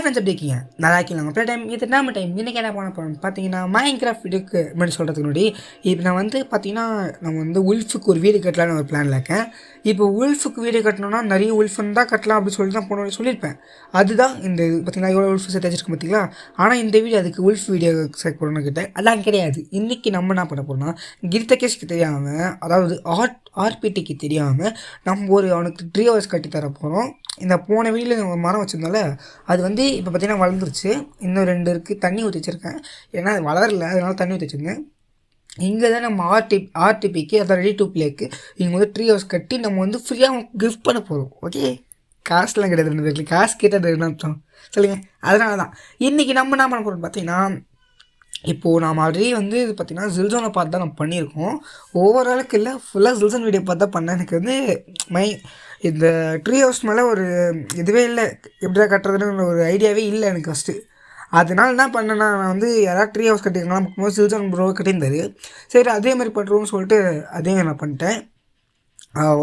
Friends எப்படி இருக்கீங்க? நல்லா இருக்கீங்க. ப்ளே டைம் இது நம்ம டைம் இன்றைக்கி என்ன பண்ண போகிறோம்னு பார்த்தீங்கன்னா மைன்கிராஃப்ட் வீடியோக்கு முன்னாடி சொல்கிறதுக்கு முன்னாடி இப்போ நான் வந்து பார்த்தீங்கன்னா நம்ம வந்து உல்ஃபுக்கு ஒரு வீடு கட்டலான்னு ஒரு பிளானில் இருக்கேன். இப்போ உல்ஃபுக்கு வீடு கட்டணும்னா நிறைய உல்ஃபுன்னு தான் கட்டலாம் அப்படின்னு சொல்லி தான் போன சொல்லியிருப்பேன். அதுதான் இந்த பார்த்தீங்கன்னா எவ்வளோ உல்ஃபு சேர்த்து வச்சிருக்கோம் பார்த்தீங்களா. ஆனால் இந்த வீடியோ அதுக்கு உல்ஃப் வீடியோ சேர்க்க போகிறோன்னு கிட்டே அதான் கிடையாது. இன்றைக்கி நம்ம என்ன பண்ண போகிறோம்னா கிர்தகேஷ்க்கு தெரியாமல், அதாவது ஆர்பிடிக்கு தெரியாமல் நம்ம அவனுக்கு ட்ரீ ஹவுஸ் கட்டி தர போகிறோம். இந்த போன வீட்டில் நம்ம மரம் வச்சுருந்தால அது வந்து இப்போ பார்த்திங்கன்னா வளர்ந்துருச்சு. இன்னும் 2 இருக்குது. தண்ணி ஊற்றி வச்சுருக்கேன். ஏன்னா அது வளரல, அதனால தண்ணி ஊற்றி வச்சுருந்தேன். இங்கே தான் நம்ம ஆர்டிபிக்கு அதான் ரெடி டு பிளேக்கு இங்கே வந்து ட்ரீ ஹவுஸ் கட்டி நம்ம வந்து ஃப்ரீயாக கிஃப்ட் பண்ண போகிறோம். ஓகே, காசுலாம் கிடையாது. 2 பேருக்கு காசு கேட்டால் என்ன அர்த்தம் சொல்லுங்கள். அதனால தான் இன்றைக்கி நம்ம என்ன பண்ண போகிறோம் பார்த்தீங்கன்னா, இப்போது நாம் ஆல்ரெடி வந்து இது பார்த்திங்கன்னா ஜில்சோனை பார்த்து தான் நம்ம பண்ணியிருக்கோம். ஓவராலுக்கு இல்லை, ஃபுல்லாக ஜில்சோன் வீடியோ பார்த்து தான் பண்ணேன். எனக்கு வந்து இந்த ட்ரீ ஹவுஸ் மேலே ஒரு இதுவே இல்லை, எப்படியா கட்டுறதுன்னு ஒரு ஐடியாவே இல்லை எனக்கு ஃபஸ்ட்டு. அதனால என்ன பண்ணேன்னா, நான் வந்து யாராவது ட்ரீ ஹவுஸ் கட்டியிருக்கலாம் போது ஜில்சோன் ப்ரோ கட்டியிருந்தாரு. சரி அதே மாதிரி பண்ணுறோம்னு சொல்லிட்டு அதே நான் பண்ணிட்டேன்.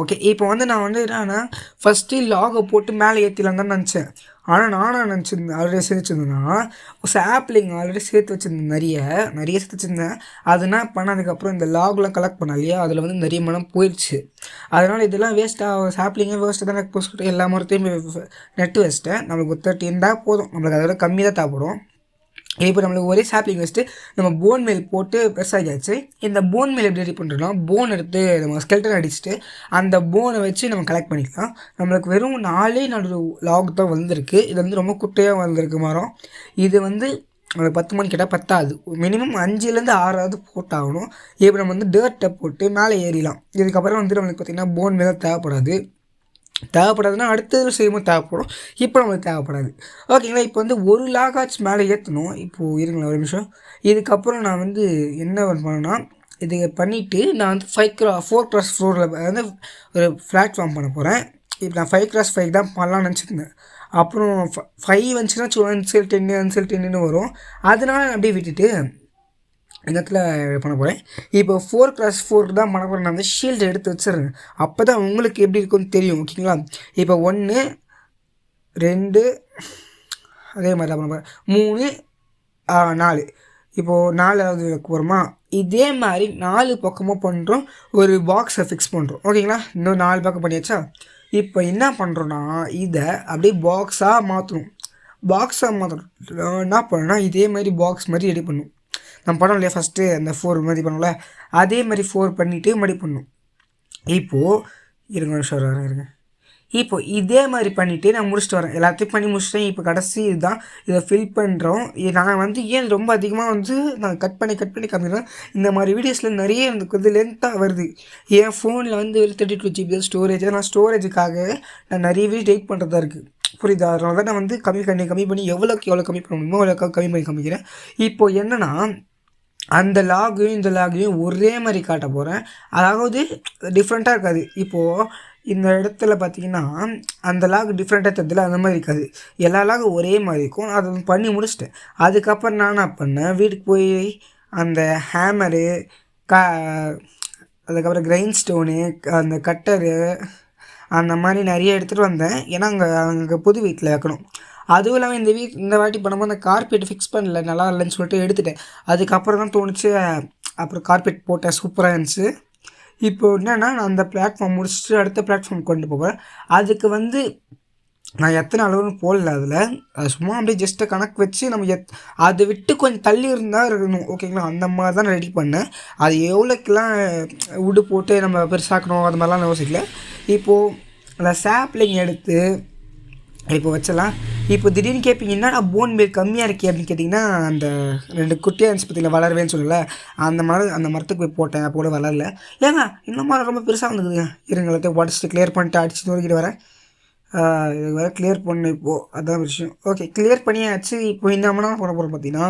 ஓகே, இப்போ வந்து நான் வந்து என்னன்னா ஃபஸ்ட்டு லாகை போட்டு மேலே ஏற்றிலாம் தான் நினச்சேன். ஆனால் நானும் நினச்சிருந்தேன் ஆல்ரெடி சேர்த்துருந்தேன்னா சாப்ளிங் ஆல்ரெடி சேர்த்து வச்சுருந்தேன். நிறைய சேர்த்து வச்சுருந்தேன். அது என்ன பண்ணதுக்கப்புறம் இந்த லாக்லாம் கலெக்ட் பண்ண இல்லையா, அதில் வந்து நிறைய மனம் போயிடுச்சு. அதனால் இதெல்லாம் வேஸ்ட்டாக சாப்ளிங்கே வேஸ்ட்டு தான் போஸ்ட்டு எல்லா மரத்தையும் நெட்டு வச்சிட்டேன். நம்மளுக்கு ஒரு 30 இருந்தால் போதும், நம்மளுக்கு அதோட கம்மி தான் தேவைப்படும். இப்போ நம்மளுக்கு ஒரே சாப்ளிங் வச்சுட்டு நம்ம போன் மேல் போட்டு பெருசாகியாச்சு. இந்த போன் மேல் எப்படி ரெடி பண்ணுறோன்னா, போன் எடுத்து நம்ம ஸ்கெல்டன் அடிச்சுட்டு அந்த போனை வச்சு நம்ம கலெக்ட் பண்ணிக்கலாம். நம்மளுக்கு வெறும் 4 லாக் தான் வந்திருக்கு. இது வந்து ரொம்ப குட்டையாக வந்திருக்கு மரம். இது வந்து நம்மளுக்கு 10 மணி கேட்டால் பத்தாது. மினிமம் 5லேருந்து 6 போட்டாகணும். இப்போ நம்ம வந்து டேர்ட்டை போட்டு மேலே ஏறிடலாம். இதுக்கப்புறம் வந்து நம்மளுக்கு பார்த்திங்கன்னா போன் மேலே தேவைப்படாதுன்னா அடுத்தது செய்யும்போது தேவைப்படும். இப்போ நம்மளுக்கு தேவைப்படாது. ஓகேங்களா, இப்போ வந்து ஒரு லாகாச் மேலே ஏற்றணும். இப்போது இருங்களேன் ஒரு நிமிஷம். இதுக்கப்புறம் நான் வந்து என்ன பண்ணேன்னா, இது பண்ணிவிட்டு நான் வந்து 4x4 வந்து ஒரு பிளாட்ஃபார்ம் பண்ண போகிறேன். இப்போ நான் 5x5 தான் பண்ணலாம்னு நினச்சிருந்தேன். அப்புறம் 5 வந்துச்சுன்னா அன்செல் 10 வரும். அதனால நான் அப்படியே விட்டுட்டு இந்த இடத்துல பண்ண போகிறேன். இப்போ 4x4 தான் பண்ண போகிறேன். நான் வந்து ஷீல்டு எடுத்து வச்சிடுறேன். அப்போ தான் உங்களுக்கு எப்படி இருக்குன்னு தெரியும். ஓகேங்களா, இப்போ 1 2 அதே மாதிரி தான் பண்ண போகிறேன். 3 4 இப்போது 4வது போகிறோமா. இதே மாதிரி 4 பக்கமும் பண்ணுறோம். ஒரு பாக்ஸை ஃபிக்ஸ் பண்ணுறோம். ஓகேங்களா, இன்னும் 4 பக்கம் பண்ணியாச்சா. இப்போ என்ன பண்ணுறோன்னா, இதை அப்படியே பாக்ஸாக மாற்றணும். என்ன பண்ணணும்னா, இதே மாதிரி பாக்ஸ் மாதிரி ரெடி பண்ணணும். நம்ம பண்ணோம் இல்லையா ஃபஸ்ட்டு அந்த 4 மாதிரி பண்ணோம்ல, அதே மாதிரி 4 பண்ணிவிட்டு மறுபடி பண்ணணும். இப்போது இருங்க. இப்போது இதே மாதிரி பண்ணிவிட்டு நான் முடிச்சுட்டு வரேன். எல்லாத்தையும் பண்ணி முடிச்சிட்டேன். இப்போ கடைசி இதுதான், இதை ஃபில் பண்ணுறோம். நான் வந்து ஏன் ரொம்ப அதிகமாக வந்து நான் கட் பண்ணி காமிக்கிறேன். இந்த மாதிரி வீடியோஸில் நிறைய எனக்கு வந்து லென்த்தாக வருது. என் ஃபோனில் வந்து 32 GB ஸ்டோரேஜ். நான் ஸ்டோரேஜுக்காக நான் நிறையவே டேட் பண்ணுறதா இருக்குது. புரியுதா? அதனால தான் நான் வந்து கம்மி பண்ணி எவ்வளோக்கு எவ்வளோ கம்மி பண்ண முடியுமோ அவ்வளோ கம்மி பண்ணி காமிக்கிறேன். இப்போது என்னென்னா, அந்த லாகையும் இந்த லாகையும் ஒரே மாதிரி காட்ட போகிறேன். அதாவது டிஃப்ரெண்ட்டாக இருக்காது. இப்போது இந்த இடத்துல பார்த்திங்கன்னா அந்த லாக் டிஃப்ரெண்ட்டாக தெரிஞ்சல, அந்த மாதிரி இருக்காது. எல்லா லாகும் ஒரே மாதிரி இருக்கும். அதை பண்ணி முடிச்சிட்டேன். அதுக்கப்புறம் நான் என்ன பண்ணேன், வீட்டுக்கு போய் அந்த ஹேமரு அதுக்கப்புறம் கிரைண்ட் ஸ்டோனு, அந்த கட்டரு, அந்த மாதிரி நிறைய எடுத்துகிட்டு வந்தேன். ஏன்னா அங்கே புது வீட்டில் வைக்கணும். அதுவும் இல்லாமல் இந்த வாட்டி பண்ணும்போது அந்த கார்பெட் ஃபிக்ஸ் பண்ணல, நல்லா இல்லைன்னு சொல்லிட்டு எடுத்துட்டேன். அதுக்கப்புறம் தான் தோணுச்சு, அப்புறம் கார்பெட் போட்டேன், சூப்பராக இருந்துச்சு. இப்போது என்னென்னா, நான் அந்த பிளாட்ஃபார்ம் முடிச்சுட்டு அடுத்த பிளாட்ஃபார்ம் கொண்டு போகிறேன். அதுக்கு வந்து நான் எத்தனை அளவுன்னு போடல, அதில் சும்மா அப்படியே ஜஸ்ட்டு கணக்கு வச்சு நம்ம அதை விட்டு கொஞ்சம் தள்ளி இருந்தால் இருக்கணும். ஓகேங்களா, அந்த மாதிரி தான் ரெடி பண்ணேன். அது எவ்வளோக்கெல்லாம் உடு போட்டு நம்ம பெருசாக்கணும் அது மாதிரிலாம் நான் யோசிக்கல. இப்போது அந்த சாப்ளிங் எடுத்து இப்போ வச்சலாம். இப்போ திடீர்னு கேட்பீங்க, என்னடா போன் மேல் கம்மியாக இருக்கே அப்படின்னு கேட்டிங்கன்னா, அந்த 2 குட்டியாக இருந்துச்சு பார்த்தீங்களா, வளரவேன்னு சொல்லல, அந்த மரத்துக்கு போய் போட்டேன். அப்போ கூட வளரல. ஏங்க இந்த மரம் ரொம்ப பெருசாக வந்துக்குதுங்க. இருங்களத்தை உடச்சிட்டு கிளியர் பண்ணிட்டு அடிச்சு நோக்கிட்டு வரேன். இது வேறு கிளியர் பண்ண இப்போது அதுதான் விஷயம். ஓகே, கிளியர் பண்ணியாச்சு. இப்போ இந்த மரம் பண்ண போகிறோம் பார்த்தீங்கன்னா,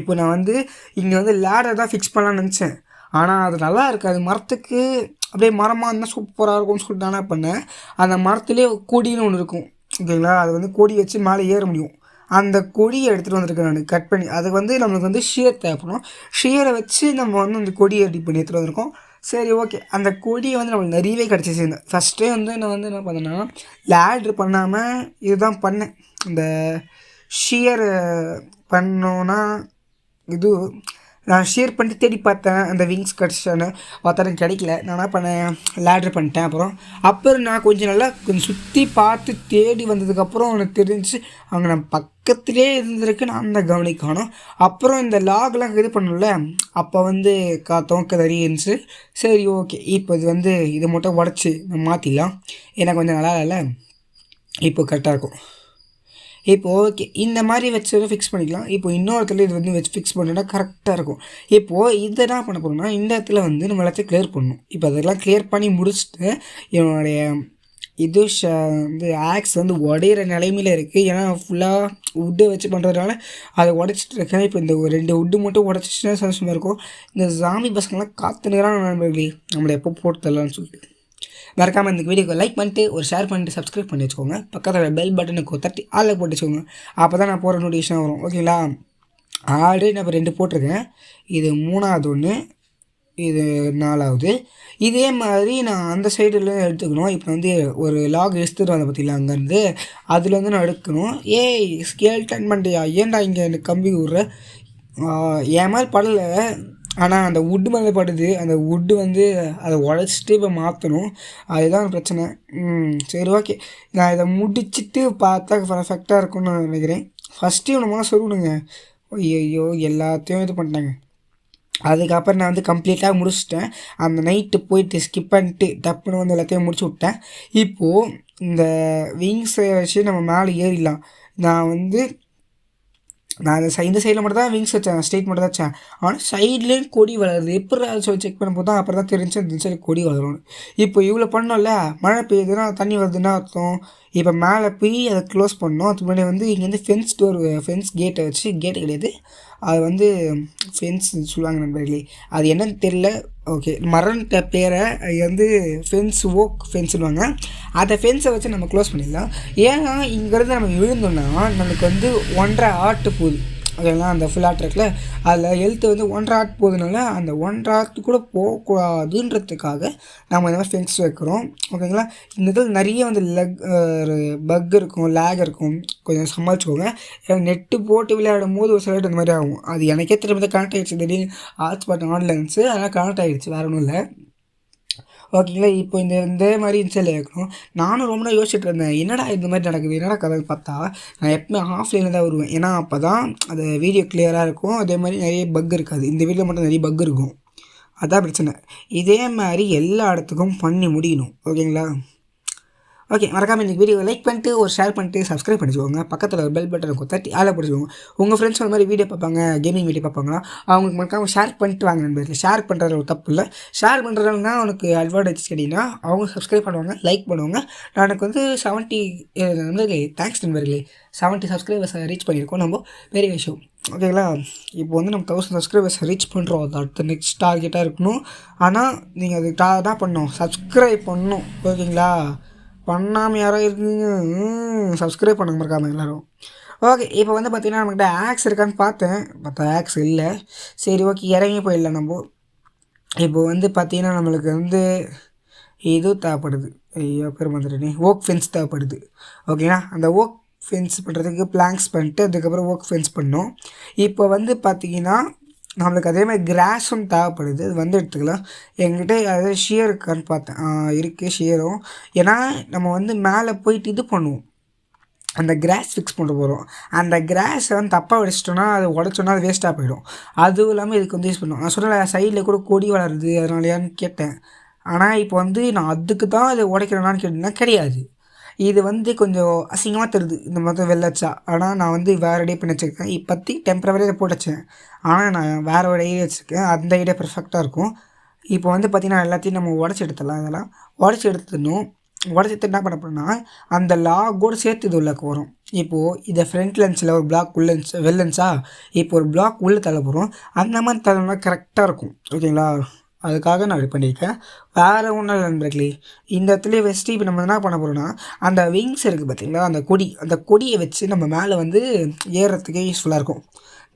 இப்போ நான் வந்து இங்கே வந்து லேடர் தான் ஃபிக்ஸ் பண்ணலான்னு நினச்சேன். ஆனால் அது நல்லா இருக்காது. மரத்துக்கு அப்படியே மரமாக இருந்தால் சூப்பராக இருக்கும்னு சொல்லிட்டு நான் பண்ணேன். அந்த மரத்துலேயே கொடின்னு ஒன்று இருக்கும். ஓகேங்களா, அது வந்து கொடி வச்சு மேலே ஏற முடியும். அந்த கொடியை எடுத்துகிட்டு வந்திருக்கேன் நான் கட் பண்ணி. அதுக்கு வந்து நம்மளுக்கு வந்து ஷியர் தேவைப்படும். ஷியரை வச்சு நம்ம வந்து அந்த கொடியை ரெடி பண்ணி எடுத்துகிட்டு வந்திருக்கோம். சரி ஓகே, அந்த கொடியை வந்து நம்மளுக்கு நிறையவே கிடச்சிச்சு. ஃபஸ்ட்டே வந்து நான் வந்து என்ன பண்ணேன்னா, லேட்ரு பண்ணாமல் இதுதான் பண்ணேன். இந்த ஷியர் பண்ணோன்னா இது நான் ஷேர் பண்ணிட்டு தேடி பார்த்தேன் அந்த விங்ஸ் கிடச்சான்னு பார்த்தாலும் கிடைக்கல. நான் என்ன பண்ணேன், லேட்ரு பண்ணிட்டேன். அப்புறம் நான் கொஞ்சம் சுற்றி பார்த்து தேடி வந்ததுக்கப்புறம் எனக்கு தெரிஞ்சு அவங்க நம்ம பக்கத்துலேயே இருந்திருக்கு, நான் தான் கவனிக்கணும். அப்புறம் இந்த லாக்லாம் இது பண்ணல, அப்போ வந்து தோக்கதறி இருந்துச்சு. சரி ஓகே, இப்போ இது மட்டும் உடச்சி நம்ம மாற்றிடலாம். எனக்கு கொஞ்சம் நல்லா இல்லை, இப்போ கரெக்டாக இருக்கும். இப்போது ஓகே, இந்த மாதிரி வச்சு ஃபிக்ஸ் பண்ணிக்கலாம். இப்போ இன்னொருத்துல இது வச்சு ஃபிக்ஸ் பண்ணிட்டா கரெக்டாக இருக்கும். இப்போது இதை என்ன பண்ண போகிறோம்னா, இந்த இடத்துல நம்ம எல்லாத்தையும் கிளியர் பண்ணணும். இப்போ அதெல்லாம் கிளியர் பண்ணி முடிச்சுட்டு என்னுடைய இது ஆக்ஸ் உடையிற நிலைமையில் இருக்குது. ஏன்னா ஃபுல்லாக வுட்டை வச்சு பண்ணுறதுனால அதை உடச்சிட்டு இருக்கேன். இப்போ இந்த 2 வுட்டு மட்டும் உடச்சிச்சுன்னா சந்தோஷமாக இருக்கும். இந்த ஜாம்பி பசங்கள்லாம் காத்து நேரம் நண்பர்களே, நம்மளை எப்போ போட்டு தரலான்னு சொல்லிட்டு மறக்காமல் இந்த வீடியோக்கு லைக் பண்ணிட்டு ஒரு ஷேர் பண்ணிட்டு சப்ஸ்கிரைப் பண்ணி வச்சுக்கோங்க. பக்கத்தில் பெல் பட்டனுக்கு தட்டி ஆளில் போட்டு வச்சுக்கோங்க. அப்போ தான் நான் போகிற நோட்டிஃபிகேஷன் வரும். ஓகேங்களா? ஆல்ரெடி நான் இப்போ 2 போட்டிருக்கேன். இது 3வது ஒன்று, இது 4வது. இதே மாதிரி நான் அந்த சைடில் எடுத்துக்கணும். இப்போ ஒரு லாக் எடுத்துகிட்டு வந்தேன் பார்த்தீங்களா, அங்கேருந்து அதுலேருந்து நான் எடுக்கணும். ஸ்கேல் டன் பண்ணிட்டியா, ஏன்டா இங்கே எனக்கு கம்பி விட்ற? என் மாதிரி படலை, ஆனால் அந்த வுட்டு மேலே படுது. அந்த வுட்டு அதை உடச்சிட்டு இப்போ மாற்றணும். அதுதான் பிரச்சனை. சரி ஓகே, நான் இதை முடிச்சுட்டு பார்த்தா பர்ஃபெக்டாக இருக்கும்னு நான் நினைக்கிறேன். ஃபஸ்ட்டு இவனை சொல்லணுங்க. ஐயோ எல்லாத்தையும் இது பண்ணிட்டாங்க. அதுக்கப்புறம் நான் கம்ப்ளீட்டாக முடிச்சிட்டேன். அந்த நைட்டு போயிட்டு ஸ்கிப் பண்ணிட்டு டப்புன்னு எல்லாத்தையும் முடிச்சு விட்டேன். இப்போது இந்த விங்ஸை வச்சு நம்ம மேலே ஏறிடலாம். நான் இந்த சைடில் மட்டும் தான் விங்ஸ் வச்சேன், ஸ்ட்ரெயிட் மட்டும் தான் வச்சேன். ஆனால் சைட்லேயும் கொடி வளருது. எப்படி அதை சொல்லி செக் பண்ண போது தான் அப்புறம் தான் தெரிஞ்சு இந்த சைடு கொடி வளரும். இப்போ இவ்வளோ பண்ணோம்ல, மழை பெய்யுதுன்னா தண்ணி வருதுன்னா அர்த்தம். இப்போ மேலே போய் அதை க்ளோஸ் பண்ணோம். அதுக்கு முன்னாடி இங்கேருந்து ஃபென்ஸ் கேட்டை வச்சு, கேட்டு கிடையாது, அது ஃபென்ஸ் சொல்லுவாங்க நண்பர்களே, அது என்னன்னு தெரியல. ஓகே, மரண்ட பேரை அது ஓக் ஃபென்ஸ் சொல்லுவாங்க. அந்த ஃபென்ஸை வச்சு நம்ம க்ளோஸ் பண்ணிடலாம். ஏன்னா இங்கேருந்து நம்ம விழுந்தோம்னா நம்மளுக்கு 1.5 ஆட்டு போகுது. ஓகேங்களா? அந்த ஃபுல் ஆர்ட் இருக்குல்ல, அதில் ஹெல்த்து 1.5 ஆர்ட் போகுதுனால அந்த 1.5 ஆர்ட் கூட போகக்கூடாதுன்றதுக்காக நம்ம இந்த மாதிரி ஃபென்ஸ் வைக்கிறோம். ஓகேங்களா? இந்த இதில் நிறைய பக் இருக்கும், லேக் இருக்கும், கொஞ்சம் சமாளிச்சுக்கோங்க. நெட்டு போட்டு விளையாடும் போது ஒரு சிலர் இந்த மாதிரி ஆகும். அது எனக்கே திரும்ப கனெக்ட் ஆகிடுச்சு. திடீர்னு ஹாட்ஸ்பாட் ஆன்லைன்ஸு, அதெல்லாம் கனெக்ட் ஆகிடுச்சு, வேறு ஒன்றும் இல்லை. ஓகேங்களா? இப்போ இந்த மாதிரி இன்ஸ்டால் ஆகிருக்கணும். நானும் ரொம்ப நாள் யோசிச்சுட்டு இருந்தேன், என்னடா இந்த மாதிரி நடக்குது, என்னடா கதை பார்த்தா நான் எப்பவுமே ஆஃப்லைனில் தான் வருவேன். ஏன்னா அப்போ தான் அது வீடியோ கிளியராக இருக்கும். அதே மாதிரி நிறைய பக் இருக்காது. இந்த வீடியோ மட்டும் நிறைய பக் இருக்கும், அதான் பிரச்சனை. இதே மாதிரி எல்லா இடத்துக்கும் பண்ணி முடியணும். ஓகேங்களா? ஓகே, மறக்காமல் இந்த வீடியோ லைக் பண்ணிட்டு ஒரு ஷேர் பண்ணிட்டு சப்ஸ்கிரைப் பண்ணிச்சுக்கோங்க. பக்கத்தில் ஒரு பெல் பட்டனை தட்டி ஆளை பிடிச்சிக்கோங்க. உங்கள் ஃப்ரெண்ட்ஸ் அந்த மாதிரி வீடியோ பார்ப்பாங்க, கேமிங் வீடியோ பார்ப்பாங்களா, அவங்களுக்கு மறக்காமல் ஷேர் பண்ணிட்டு வாங்க நண்பர்கள். ஷேர் பண்ணுறது ஒரு தப்பு இல்லை. ஷேர் பண்ணுறதுனா உனக்கு அட்வான்டேஜ் கேட்டிங்கன்னா அவங்க சப்ஸ்கிரைப் பண்ணுவாங்க, லைக் பண்ணுவாங்க. நான் எனக்கு 70 நண்பர்களே, தேங்க்ஸ் நண்பர்களே, 70 சப்ஸ்கிரைபர்ஸை ரீச் பண்ணியிருக்கோம். நம்ம பெரிய விஷயம். ஓகேங்களா? இப்போ நம்ம 1000 சப்ஸ்கிரைபர்ஸ் ரீச் பண்ணுறோம். அது அடுத்த நெக்ஸ்ட் டார்கெட்டாக இருக்கணும். ஆனால் நீங்கள் அது தான் பண்ணணும், சப்ஸ்கிரைப் பண்ணணும். ஓகேங்களா? பண்ணாமல் யாரோ இருக்கீங்க, சப்ஸ்கிரைப் பண்ணுங்க மறக்காமல் எல்லோரும். ஓகே, இப்போ பார்த்திங்கன்னா நம்மக்கிட்ட ஆக்ஸ் இருக்கான்னு பார்த்தேன், பார்த்தா ஆக்ஸ் இல்லை. சரி ஓகே, இறங்கி போயிடலாம் நம்ம. இப்போ பார்த்திங்கன்னா நம்மளுக்கு இது தேவைப்படுது. ஐயோ பேர் வந்துட்டேனே, ஓக் ஃபென்ஸ் தேவைப்படுது. ஓகேங்களா? அந்த ஓக் ஃபென்ஸ் பண்ணுறதுக்கு பிளாங்க்ஸ் பண்ணிட்டு அதுக்கப்புறம் ஓக் ஃபென்ஸ் பண்ணோம். இப்போ பார்த்திங்கன்னா நம்மளுக்கு அதே மாதிரி கிராஸும் தேவைப்படுது. அது எடுத்துக்கலாம். என்கிட்ட அதாவது ஷியர் இருக்கான்னு பார்த்தேன், இருக்குது ஷியரும். ஏன்னா நம்ம மேலே போயிட்டு இது பண்ணுவோம், அந்த கிராஸ் ஃபிக்ஸ் பண்ண போகிறோம். அந்த கிராஸை தப்பாக வடிச்சிட்டோன்னா அது உடச்சோன்னா அது வேஸ்ட்டாக போயிடும். அதுவும் இல்லாமல் இதுக்கு யூஸ் பண்ணுவோம். நான் சொன்ன சைடில் கூட கொடி வளருது, அதனாலயான்னு கேட்டேன். ஆனால் இப்போ நான் அதுக்கு தான் இதை உடைக்கிறேன்னான்னு கேட்டிங்கன்னா கிடையாது. இது கொஞ்சம் அசிங்கமாக தருது இந்த மாதிரி வெள்ளச்சா. ஆனால் நான் வேறு ஐடியா பண்ணி வச்சுருக்கேன். இப்போத்தி டெம்பரவரியாக போட்டு வச்சேன். ஆனால் நான் வேறு ஒரு ஐடியா வச்சுருக்கேன், அந்த ஐடியா பர்ஃபெக்டாக இருக்கும். இப்போ பார்த்திங்கன்னா எல்லாத்தையும் நம்ம உடச்சி எடுத்துடலாம். இதெல்லாம் உடச்சி எடுத்துடணும். உடச்சிட்டு என்ன பண்ண போகிறோம்னா அந்த லாகோடு சேர்த்து இது உள்ளக்கு வரும். இப்போது இதை ஃப்ரண்ட் லென்ஸில் ஒரு பிளாக் வெள்ளன்ஸா, இப்போ ஒரு பிளாக் உள்ளே தள்ள போகிறோம். அந்த மாதிரி தள்ளனா கரெக்டாக இருக்கும். ஓகேங்களா? அதுக்காக நான் இது பண்ணியிருக்கேன், வேறு ஒன்றும் இல்லை நண்பர்களே. இந்த இடத்துல வச்சுட்டு இப்போ நம்ம என்ன பண்ண போகிறோம்னா அந்த விங்ஸ் இருக்குது பார்த்திங்களா, அந்த கொடியை வச்சு நம்ம மேலே ஏறுறதுக்கே யூஸ்ஃபுல்லாக இருக்கும்.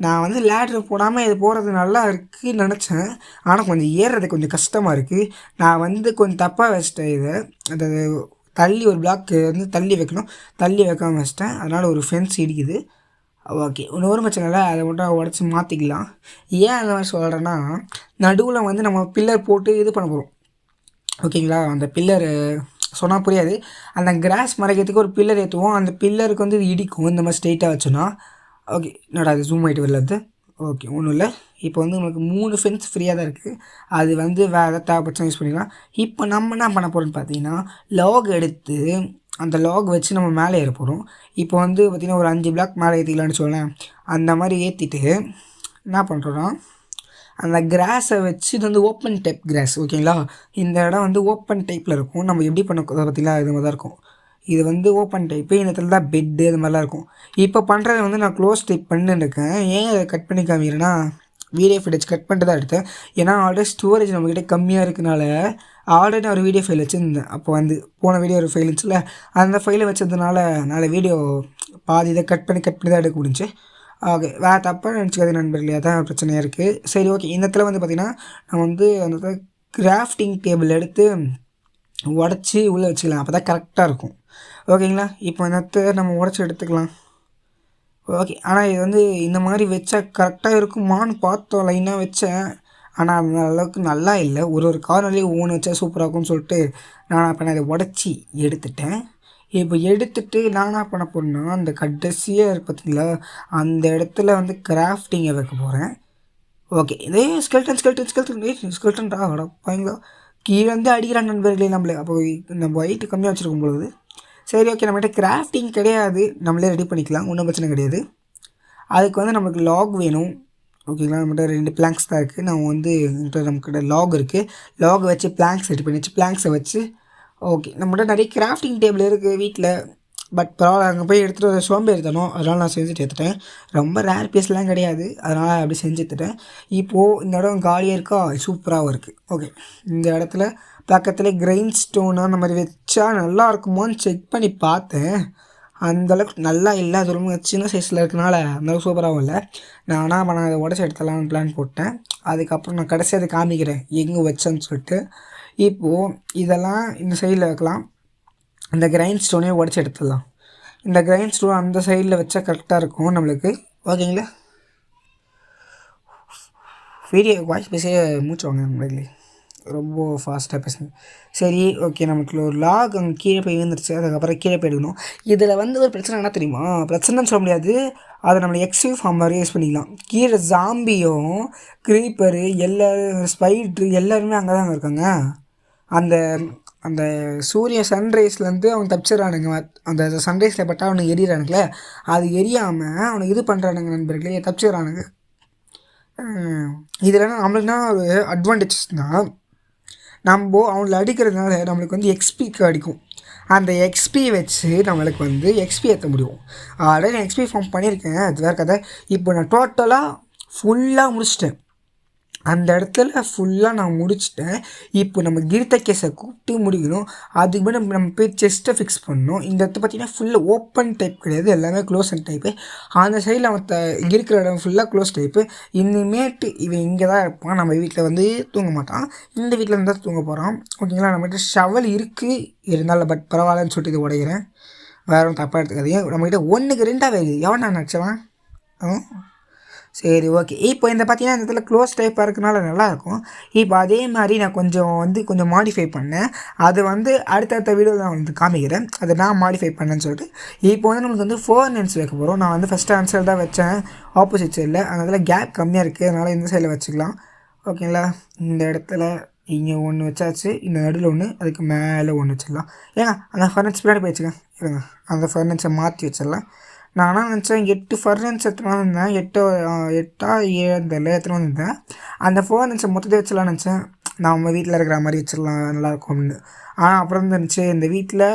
நான் லேட்ரு போடாமல் இது போகிறது நல்லா இருக்குதுன்னு நினச்சேன். ஆனால் கொஞ்சம் ஏறுறது கொஞ்சம் கஷ்டமாக இருக்குது. நான் கொஞ்சம் தப்பாக வச்சிட்டேன். இதை அந்த தள்ளி ஒரு பிளாக் வந்து தள்ளி வைக்கணும். தள்ளி வைக்காம வச்சிட்டேன். அதனால் ஒரு ஃபென்ஸ் இடிக்குது. ஓகே, ஒன்றும் பிரச்சனை இல்லை, அதை மட்டும் உடச்சி மாற்றிக்கலாம். ஏன் அந்த மாதிரி சொல்கிறேன்னா, நடுவில் வந்து நம்ம பில்லர் போட்டு இது பண்ண போகிறோம். ஓகேங்களா, அந்த பில்லரு சொன்னால் புரியாது. அந்த கிராஸ் மறைக்கிறதுக்கு ஒரு பில்லர் ஏற்றுவோம். அந்த பில்லருக்கு வந்து இது இடிக்கும் இந்த மாதிரி ஸ்ட்ரெயிட்டாக வச்சோன்னா. ஓகே, என்னடா அது ஜூம் ஆகிட்டு வரல அது. ஓகே, ஒன்றும் இல்லை. இப்போ வந்து உங்களுக்கு 3 ஃபென்ஸ் ஃப்ரீயாக தான் இருக்குது. அது வந்து வேறு தேவைப்பட்டு யூஸ் பண்ணிக்கலாம். இப்போ நம்ம என்ன பண்ண போகிறோம்னு பார்த்தீங்கன்னா, லாக் எடுத்து அந்த லாக் வச்சு நம்ம மேலே ஏற போகிறோம். இப்போ வந்து பார்த்திங்கன்னா ஒரு 5 பிளாக் மேலே ஏற்றிக்கலான்னு சொல்லேன். அந்த மாதிரி ஏற்றிட்டு என்ன பண்ணுறோன்னா, அந்த கிராஸை வச்சு இது வந்து ஓப்பன் டைப் கிராஸ். ஓகேங்களா, இந்த இடம் வந்து ஓப்பன் டைப்பில் இருக்கும். நம்ம எப்படி பண்ண பார்த்திங்களா, இது மாதிரி தான் இருக்கும். இது வந்து ஓப்பன் டைப்பு. இந்த இடத்துல தான் பெட்டு இது மாதிரிலாம் இருக்கும். இப்போ பண்ணுறது வந்து நான் க்ளோஸ் டைப் பண்ணிருக்கேன். ஏன் அதை கட் பண்ணி காமிக்கிறேன்னா, வீடியோ ஃபுட்டேஜ் கட் பண்ணிட்டு தான் எடுத்தேன். ஏன்னா ஆல்ரெடி ஸ்டோரேஜ் நம்மக்கிட்ட கம்மியாக இருக்கனால ஆல்ரெடி ஒரு வீடியோ ஃபைல் வச்சுருந்தேன். அப்போ வந்து போன வீடியோ ஒரு ஃபைல் இருந்துச்சுல, அந்த ஃபைலை வச்சதுனால வீடியோ பாதி இதை கட் பண்ணி தான் எடுக்க முடிஞ்சு. ஓகே, வேறு தப்பாக நினச்சிக்காது நண்பர்களே, அதான் பிரச்சனையாக இருக்குது. சரி, ஓகே, இந்த இடத்துல வந்து பார்த்திங்கன்னா நான் வந்து அந்த கிராஃப்டிங் டேபிள் எடுத்து உடச்சி உள்ளே வச்சுக்கலாம். அப்போ தான் கரெக்டாக இருக்கும். ஓகேங்களா, இப்போ இந்த இடத்த நம்ம உடச்சி எடுத்துக்கலாம். ஓகே, ஆனால் இது வந்து இந்த மாதிரி வச்சா கரெக்டாக இருக்குமான்னு பார்த்தோம், லைனாக வச்சேன். ஆனால் அந்த அளவுக்கு நல்லா இல்லை. ஒரு கார்னர்லேயே ஒவ்வொன்று வச்சா சூப்பராக இருக்கும்னு சொல்லிட்டு நான் அப்போ இதை உடச்சி எடுத்துட்டேன். இப்போ எடுத்துகிட்டு நான் என்ன பண்ண போகிறேன்னா, அந்த கடைசியாக இருக்குது பார்த்தீங்களா, அந்த இடத்துல வந்து கிராஃப்டிங்கை வைக்க போகிறேன். ஓகே, இதே ஸ்கெல்டன்டா அடப்பாங்களா, கீழே வந்து அடிக்கிறான் நண்பர்களே நம்மளே. அப்போ நம்ம வெயிட் கம்மியாக வச்சுருக்கும் பொழுது சரி, ஓகே, நம்மகிட்ட கிராஃப்டிங் கிடையாது, நம்மளே ரெடி பண்ணிக்கலாம், ஒன்றும் பிரச்சனை கிடையாது. அதுக்கு வந்து நமக்கு லாக் வேணும். ஓகேங்களா, நம்மகிட்ட 2 பிளாங்க்ஸ் தான் இருக்குது. நான் வந்து நம்மக்கிட்ட லாக் இருக்குது. லாக் வச்சு பிளாங்க்ஸ் ரெடி பண்ணி வச்சு பிளாங்க்ஸை வச்சு ஓகே, நம்மகிட்ட நிறைய கிராஃப்டிங் டேபிள் இருக்குது வீட்டில். பட் பரவாயில்ல, அங்கே போய் எடுத்துகிட்டு சோம்பேறி தரணும். அதனால் நான் செஞ்சுட்டு எடுத்துட்டேன். ரொம்ப ரேர் பீஸ்லாம் கிடையாது, அதனால் அப்படி செஞ்சு எடுத்துட்டேன். இப்போது இந்த இடம் காலியாக இருக்கா, சூப்பராகவும் இருக்குது. ஓகே, இந்த இடத்துல பக்கத்தில் கிரைண்ட் ஸ்டோனு அந்த மாதிரி வச்சா நல்லா இருக்குமோன்னு செக் பண்ணி பார்த்தேன். அந்தளவுக்கு நல்லா இல்லை. அது ரொம்ப சின்ன சைஸில் இருக்கனால அந்தளவுக்கு சூப்பராகவும் இல்லை. நான் என்ன பண்ணேன், அதை உடச்சி எடுத்துடலாம்னு பிளான் போட்டேன். அதுக்கப்புறம் நான் கடைசி அதை காமிக்கிறேன் எங்கே வச்சேன்னு சொல்லிட்டு. இப்போது இதெல்லாம் இந்த சைடில் வைக்கலாம். அந்த கிரைண்ட் ஸ்டோனே உடச்சி எடுத்துடலாம். இந்த கிரைண்ட் ஸ்டோன் அந்த சைடில் வச்சா கரெக்டாக இருக்கும் நம்மளுக்கு. ஓகேங்களா, வீடியோ வாய்ஸ் பேசியே மூச்சு வாங்க நம்மளே, ரொம்ப ஃபாஸ்ட்டாக பேசுங்க. சரி, ஓகே, நமக்கு ஒரு லாக் அங்கே கீழே போய் விழுந்துருச்சு. அதுக்கப்புறம் கீழே போயிடணும். இதில் வந்து ஒரு பிரச்சனை என்ன தெரியுமா, பிரச்சனைன்னு சொல்ல முடியாது, அதை நம்ம எக்ஸ்யூ ஃபார்ம் மாதிரி யூஸ் பண்ணிக்கலாம். கீழே ஜாம்பியும் க்ரீப்பரு எல்லோரும் ஸ்பைட்ரு எல்லாருமே அங்கே தாங்க இருக்காங்க. அந்த அந்த சூரிய சன்ரைஸ்லேருந்து அவங்க தப்பிச்சிடறானுங்க. அந்த சன்ரைஸில் பட்டா அவனுக்கு எரியிறானுங்களே, அது எரியாமல் அவனுக்கு இது பண்ணுறானுங்க நண்பர்களே, தப்பிச்சிடறானுங்க. இதில் நம்மளுக்குனா ஒரு அட்வான்டேஜஸ்னால், நம்ம அவங்கள அடிக்கிறதுனால நம்மளுக்கு வந்து எக்ஸ்பிக்கு அடிக்கும். அந்த எக்ஸ்பி வச்சு நம்மளுக்கு வந்து எக்ஸ்பி ஏற்ற முடியும். ஆல்ரெடி நான் எக்ஸ்பி ஃபார்ம் பண்ணியிருக்கேன், அது வேறு கதை. இப்போ நான் டோட்டலாக ஃபுல்லாக முடிச்சிட்டேன். அந்த இடத்துல ஃபுல்லாக நான் முடிச்சிட்டேன். இப்போ நம்ம கிரித்த கேஸை கூப்பிட்டு முடிக்கணும். அதுக்கு மேலே நம்ம போய் செஸ்ட்டை ஃபிக்ஸ் பண்ணணும். இந்த இடத்த பார்த்திங்கன்னா ஃபுல்லாக ஓப்பன் டைப் கிடையாது, எல்லாமே க்ளோஸ் டைப்பு. அந்த சைடில் அவன் இருக்கிற இடம் ஃபுல்லாக க்ளோஸ் டைப்பு. இனிமேட்டு இவன் இங்கே தான் இருப்பான், நம்ம வீட்டில் வந்து தூங்க மாட்டான், இந்த வீட்டில் இருந்தால் தூங்க போகிறான். ஓகேங்களா, நம்மகிட்ட ஷவல் இருக்குது இருந்தாலும், பட் பரவாயில்லன்னு சொல்லிட்டு இது உடைக்கிறேன். வேறு தப்பாக எடுத்துக்காதீங்க. நம்மகிட்ட 1க்கு 2 வருது, எவன் நான் நினச்சவன். சரி, ஓகே, இப்போ இந்த பார்த்திங்கன்னா இந்த இடத்துல க்ளோஸ் டைப்பாக இருக்கனால நல்லாயிருக்கும். இப்போ அதே மாதிரி நான் கொஞ்சம் மாடிஃபை பண்ணேன். அது வந்து அடுத்தடுத்த வீடியோவில் நான் வந்து காமிக்கிறேன், அதை நான் மாடிஃபை பண்ணேன்னு சொல்லிட்டு. இப்போ வந்து நமக்கு வந்து 4 நென்ஸ் வைக்க போகிறோம். நான் வந்து ஃபஸ்ட்டு ஆன்சர் தான் வச்சேன், ஆப்போசிட் சைடில். அதனால கேப் கம்மியாக இருக்குது, அதனால் இந்த சைடில் வச்சுக்கலாம். ஓகேங்களா, இந்த இடத்துல இங்கே ஒன்று வச்சாச்சு, இந்த நடுவில் ஒன்று, அதுக்கு மேலே ஒன்று வச்சிடலாம். ஏங்க அந்த ஃபர்னன்ஸ் பின்னாடி போயிடுச்சுங்க, இருங்க, அந்த ஃபர்னன்ஸை மாற்றி வச்சிடலாம். நானும் நினச்சேன் 8 ஃபர்னன்ஸ் எத்தனை வந்திருந்தேன், 8 7 எத்தனை வந்திருந்தேன். அந்த ஃபர்னன்ஸை மொத்தத்தை வச்சிடலாம்னு நினச்சேன், நம்ம வீட்டில் இருக்கிற மாதிரி வச்சிடலாம் நல்லாயிருக்கும் அப்படின்னு. ஆனால் அப்புறம் இருந்துச்சு, இந்த வீட்டில்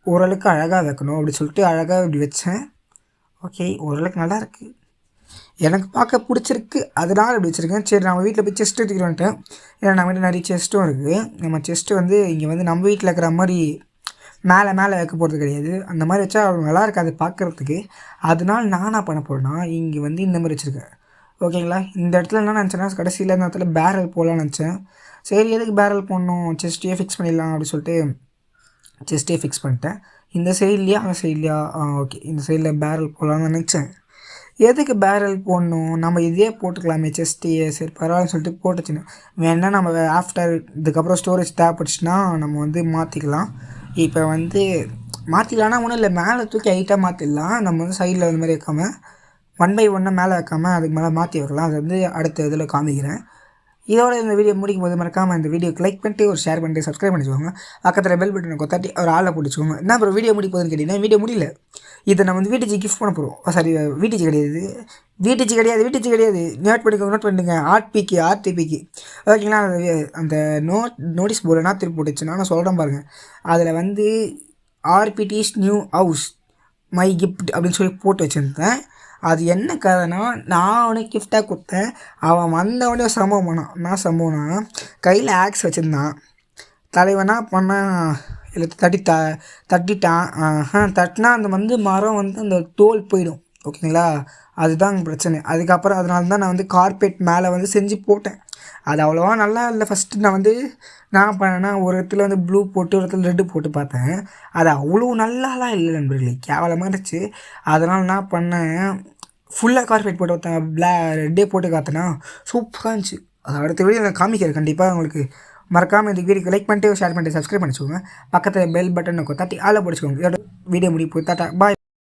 ஓரளவுக்கு அழகாக வைக்கணும் அப்படி சொல்லிட்டு அழகாக இப்படி வச்சேன். ஓகே, ஓரளவுக்கு நல்லாயிருக்கு, எனக்கு பார்க்க பிடிச்சிருக்கு, அதனால் இப்படி வச்சுருக்கேன். சரி, நம்ம வீட்டில் போய் செஸ்ட்டு எடுத்துக்கிட்டு வந்துட்டேன். ஏன்னா நம்ம வீட்டில் நிறைய செஸ்ட்டும் இருக்குது. நம்ம செஸ்ட்டு வந்து இங்கே வந்து நம்ம வீட்டில் இருக்கிற மாதிரி மேலே வைக்க போகிறது கிடையாது. அந்த மாதிரி வச்சா நல்லா இருக்காது பார்க்குறதுக்கு. அதனால் நான் என்ன பண்ண போகிறேன்னா, இங்கே வந்து இந்த மாதிரி வச்சுருக்கேன். ஓகேங்களா, இந்த இடத்துல என்ன நினச்சேன்னா, கடைசியில் இந்த இடத்துல பேரல் போடலான்னு நினச்சேன். சரி, எதுக்கு பேரல் போடணும், செஸ்ட்டையே ஃபிக்ஸ் பண்ணிடலாம் அப்படின்னு சொல்லிட்டு செஸ்ட்டே ஃபிக்ஸ் பண்ணிட்டேன். இந்த சைட்லையா அந்த சைட்லையா ஓகே இந்த சைடில் பேரல் போடலான்னு நினச்சேன். எதுக்கு பேரல் போடணும், நம்ம இதே போட்டுக்கலாமே செஸ்ட்டையே, சரி பரவாயில்லன்னு சொல்லிட்டு போட்டுச்சுன்னு. வேணா நம்ம ஆஃப்டர் இதுக்கப்புறம் ஸ்டோரேஜ் தேவைப்பட்டுச்சுன்னா நம்ம வந்து மாற்றிக்கலாம். இப்போ வந்து மாற்றிக்கலாம்னா ஒன்றும் இல்லை, மேலே தூக்கி ஹைட்டாக மாற்றிடலாம். நம்ம வந்து சைடில் இந்த மாதிரி வைக்காமல் 1 by 1 மேலே வைக்காமல் அதுக்கு மேலே மாற்றி வைக்கலாம். அது வந்து அடுத்த இதில் காமிக்கிறேன். இதோட இந்த வீடியோ முடிக்கும் போது மறக்காமல் இந்த வீடியோக்கு லைக் பண்ணிட்டு ஒரு ஷேர் பண்ணிட்டு சப்ஸ்கிரைப் பண்ணிக்கோங்க. பக்கத்தில் பெல் பட்டனை கொத்தாட்டி ஒரு ஆளை பிடிச்சிக்கோங்க. என்ன அப்புறம் வீடியோ முடிக்க போகுதுன்னு கேட்டிங்கன்னா வீடியோ முடியல. இதை நம்ம வந்து வீட்டுக்கு கிஃப்ட் பண்ண போகிறோம். சாரி வீட்டுக்கு கிடையாது. நோட் பண்ணிடுங்க. ஆர்டிபிக்கு ஓகேங்களா. அந்த நோட்டீஸ் போர்டு என்ன திருப்பி போட்டுச்சுன்னா நான் சொல்கிறேன் பாருங்கள். அதில் வந்து ஆர்பிடிஸ் நியூ ஹவுஸ் மை கிஃப்ட் அப்படின்னு சொல்லி போட்டு வச்சுருந்தேன். அது என்ன கதைனா, நான் அவனுக்கு கிஃப்டாக கொடுத்தேன். அவன் வந்தவொடனே சம்பவம் பண்ணான். என்ன சம்பவம்னா, கையில் ஆக்ஸ் வச்சுருந்தான். தலைவனா பண்ணால் இல்லை தட்டிட்டான். தட்டினா அந்த வந்து மரம் வந்து அந்த தோல் போயிடும். ஓகேங்களா, அதுதான் பிரச்சனை. அதுக்கப்புறம் அதனால தான் நான் வந்து கார்பெட் மேலே வந்து செஞ்சு போட்டேன். அது அவ்வளோவா நல்லா இல்லை. ஃபஸ்ட்டு நான் வந்து நான் பண்ணேன்னா ஒரு இடத்துல வந்து ப்ளூ போட்டு ஒரு இடத்துல ரெட்டு போட்டு பார்த்தேன். அது அவ்வளோ நல்லாலாம் இல்லை நண்பர்களே, கேவலமாக இருந்துச்சு. அதனால் நான் பண்ணேன், ஃபுல்லாக கார்பெட் போட்டு பார்த்தேன், ரெட்டே போட்டு காத்தினா சூப்பராக இருந்துச்சு. அது அடுத்த வீடியோ நான் காமிக்கிறேன் கண்டிப்பாக உங்களுக்கு. மறக்காமல் இந்த வீடியோக்கு லைக் பண்ணிட்டு ஷேர் பண்ணிட்டு சப்ஸ்கிரைப் பண்ணிச்சுக்கோங்க. பக்கத்தில் பெல் பட்டனை தட்டி ஆளை பிடிச்சிக்கோங்க. இதோட வீடியோ முடிவு போய் டாட்டா பாய்.